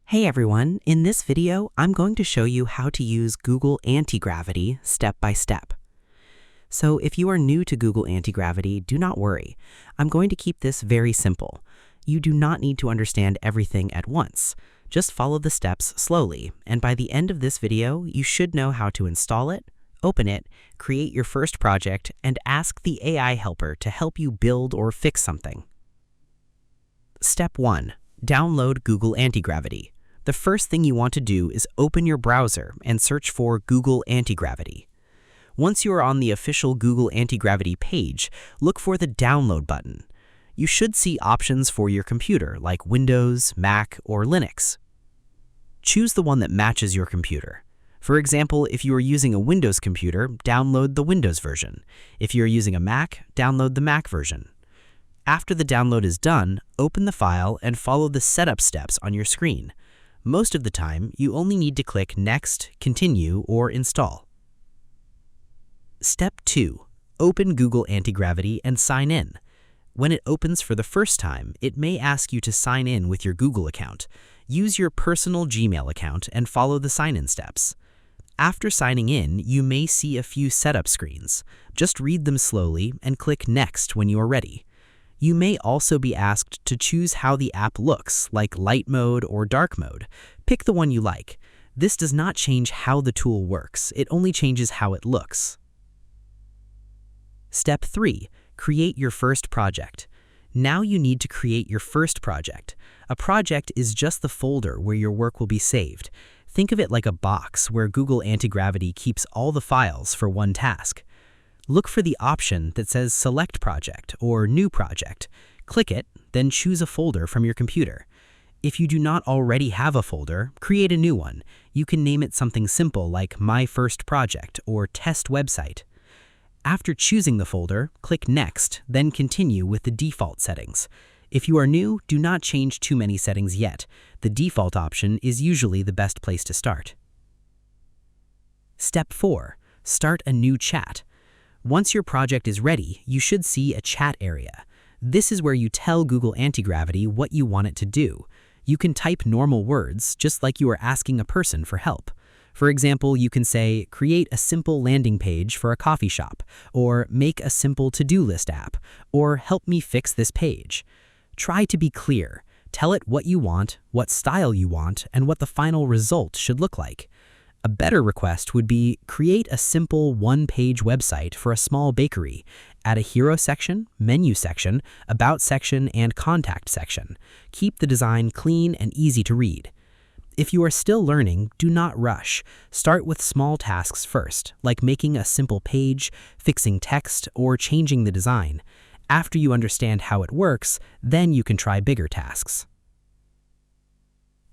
Hey everyone, in this video, I'm going to show you how to use Google Antigravity step by step. So if you are new to Google Antigravity, do not worry. I'm going to keep this very simple. You do not need to understand everything at once. Just follow the steps slowly, and by the end of this video, you should know how to install it, open it, create your first project, and ask the AI helper to help you build or fix something. Step 1. Download Google Antigravity. The first thing you want to do is open your browser and search for Google Antigravity. Once you are on the official Google Antigravity page, look for the Download button. You should see options for your computer like Windows, Mac, or Linux. Choose the one that matches your computer. For example, if you are using a Windows computer, download the Windows version. If you are using a Mac, download the Mac version. After the download is done, open the file and follow the setup steps on your screen. Most of the time, you only need to click Next, Continue, or Install. Step 2. Open Google Antigravity and sign in. When it opens for the first time, it may ask you to sign in with your Google account. Use your personal Gmail account and follow the sign-in steps. After signing in, you may see a few setup screens. Just read them slowly and click Next when you are ready. You may also be asked to choose how the app looks, like light mode or dark mode. Pick the one you like. This does not change how the tool works, it only changes how it looks. Step 3. Create your first project. Now you need to create your first project. A project is just the folder where your work will be saved. Think of it like a box where Google Antigravity keeps all the files for one task. Look for the option that says Select Project or New Project. Click it, then choose a folder from your computer. If you do not already have a folder, create a new one. You can name it something simple like My First Project or Test Website. After choosing the folder, click Next, then continue with the default settings. If you are new, do not change too many settings yet. The default option is usually the best place to start. Step 4. Start a new chat. Once your project is ready, you should see a chat area. This is where you tell Google Antigravity what you want it to do. You can type normal words, just like you are asking a person for help. For example, you can say, create a simple landing page for a coffee shop, or make a simple to-do list app, or help me fix this page. Try to be clear. Tell it what you want, what style you want, and what the final result should look like. A better request would be create a simple one-page website for a small bakery. Add a hero section, menu section, about section, and contact section. Keep the design clean and easy to read. If you are still learning, do not rush. Start with small tasks first, like making a simple page, fixing text, or changing the design. After you understand how it works, then you can try bigger tasks.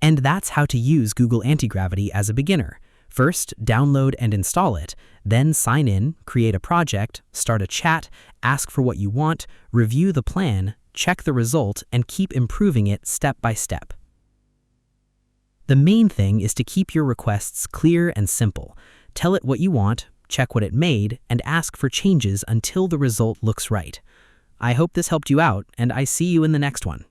And that's how to use Google Antigravity as a beginner. First, download and install it, then sign in, create a project, start a chat, ask for what you want, review the plan, check the result, and keep improving it step by step. The main thing is to keep your requests clear and simple. Tell it what you want, check what it made, and ask for changes until the result looks right. I hope this helped you out, and I see you in the next one.